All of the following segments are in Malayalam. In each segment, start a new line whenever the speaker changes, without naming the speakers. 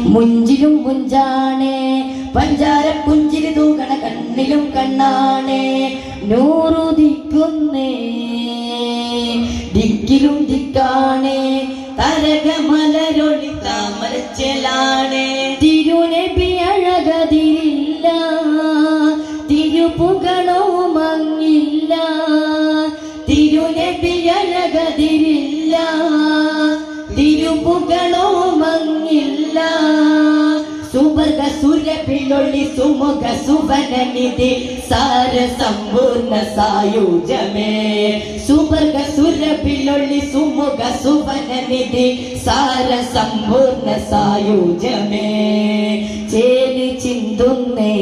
മുഞ്ചിലും മുഞ്ചാണേ പഞ്ചാര പുഞ്ചിരി തൂകണ കണ്ണിലും കണ്ണാണേ നൂറുദിക്കുന്നേ ദിക്കിലും ദിക്കാണേ തരകമലരൊളി താമരച്ചെലാണേ തിരുനബി അഴകതിരില്ല തിരുപുകളോ മങ്ങില്ല തിരുനബി അഴകതിരില്ല തിരുപുകളോ മങ്ങില്ല സുവർഗ സുരഭിലൊളി സുമുഖ സുവനനിധി സാര സമ്പൂർണ്ണ സായുജമേ സുവർഗ സുരഭിലൊളി സുമുഖ സുവനനിധി സാര സമ്പൂർണ്ണ സായുജമേ ചേലി ചിന്തുന്നേ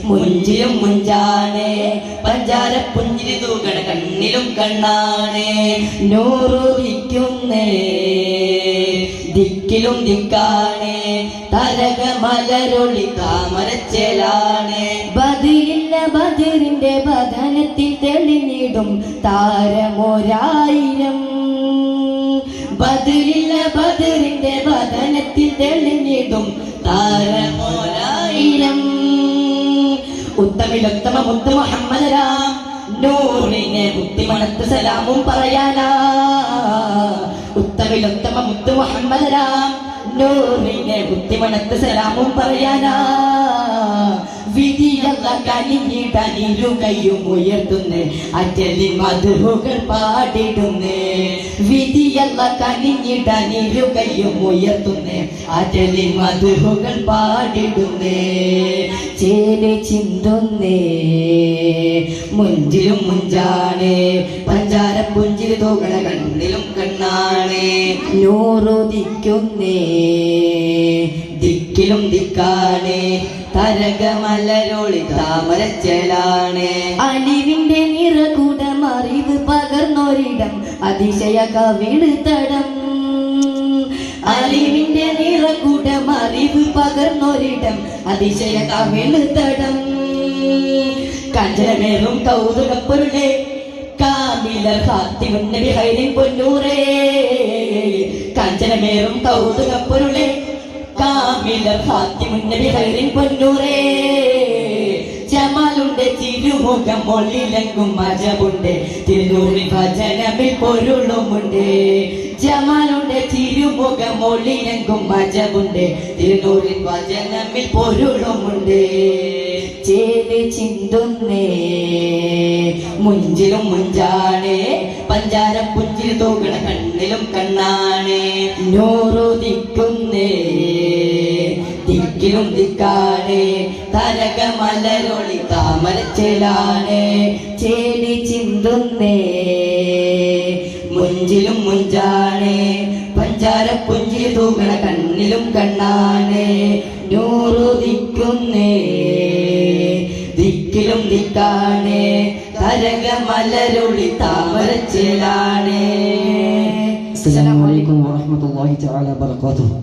മുഞ്ചിലും മുഞ്ചാണേ പഞ്ചാര പുഞ്ചിരി തൂകണ കണ്ണിലും കണ്ണാണേ നൂറുദിക്കുന്നേ ദിക്കിലും ദിക്കാണേ തരകമലരൊളി താമരച്ചെലാണേ ബദിരില്ല ബദിറിന്റെ ബദനത്തിൽ തെളിഞ്ഞിടും താരമൊരായിരം ബദിരില്ല ബദിറിന്റെ ബദനത്തിൽ തെളിഞ്ഞിടും താരമൊരായിരം ഉത്തമിലൊത്തമ മുത്ത് മുഹമ്മദരാം നൂറിനെ ബുദ്ധിമണത്ത് സലാമും പറയാനാ ഉത്തമിലൊത്തമ മുത്ത് മുഹമ്മദരാം നൂറിനെ ബുദ്ധിമണത്ത് സലാമും പറയാനാ വിധിയല്ല കനിഞ്ഞിടനിരു കയ്യും ഉയർത്തുന്നേ അറ്റലിൻ മധുഹുകൾ പാടിടുന്നേ വിധിയല്ല കനിഞ്ഞിടനിരു കയ്യും ഉയർത്തുന്നേ അറ്റലിൻ മധുഹുകൾ പാടിടുന്നേ ചേലി ചിന്തുന്നേ മുഞ്ചിലും മുഞ്ചാണേ പഞ്ചാര പുഞ്ചിരി തൂകണ കണ്ണിലും കണ്ണാണേ നൂറുദിക്കുന്നേ ദിക്കിലും ദിക്കാണേ തരകമലരൊളി താമരച്ചെലാണേ അലിവിന്റെ നിറകൂടം അറിവ് പകർന്നൊരിടം അതിശയ കവിളുതടം അലിവിന്റെ നിറകൂടം അറിവ് പകർന്നൊരിടം അതിശയ കവിളുതടം കഞ്ചനമേറും കൗതുകപ്പൊരുളെ കാമിലർ ഹാത്തിമുന്നബി ഹൈരിൻ പൊന്നൂറേ കഞ്ചനമേറും കൗതുകപ്പൊരുളെ കാമിലർ ഹാത്തിമുന്നബി ഹൈറിൻ പൊന്നൂറേ ജമാലുണ്ട് തിരുമുഖം മൊള്ളിലെങ്കും മജമുണ്ട് തിരുനൂറിൻ ഭജനമിൽ പൊരുളുമുണ്ട് ജമാലുണ്ട് തിരുമുഖം മൊള്ളിലെങ്കും മജമുണ്ട് തിരുനൂറിൻ ഭജനമിൽ പൊരുളുമുണ്ട് ചേലി ചിന്തുന്നേ മുഞ്ചിലും മുഞ്ചാണേ പഞ്ചാര പുഞ്ചിരി തൂകണ കണ്ണിലും കണ്ണാണേ നൂറുദിക്കുന്നേ ദിക്കിലും ദിക്കാണേ തരകമലരൊളി താമരച്ചെലാണേ ചേലി ചിന്തുന്നേ മുഞ്ചിലും മുഞ്ചാണേ പഞ്ചാര പുഞ്ചിരി തൂകണ കണ്ണിലും കണ്ണാണേ നൂറുദിക്കുന്നേ ദിക്കിലും ദിക്കാണേ തരകമലരൊളി താമരച്ചെലാണേ.
അസ്സലാമു അലൈക്കും വറഹ്മത്തുള്ളാഹി തആല വബറകാതുഹു.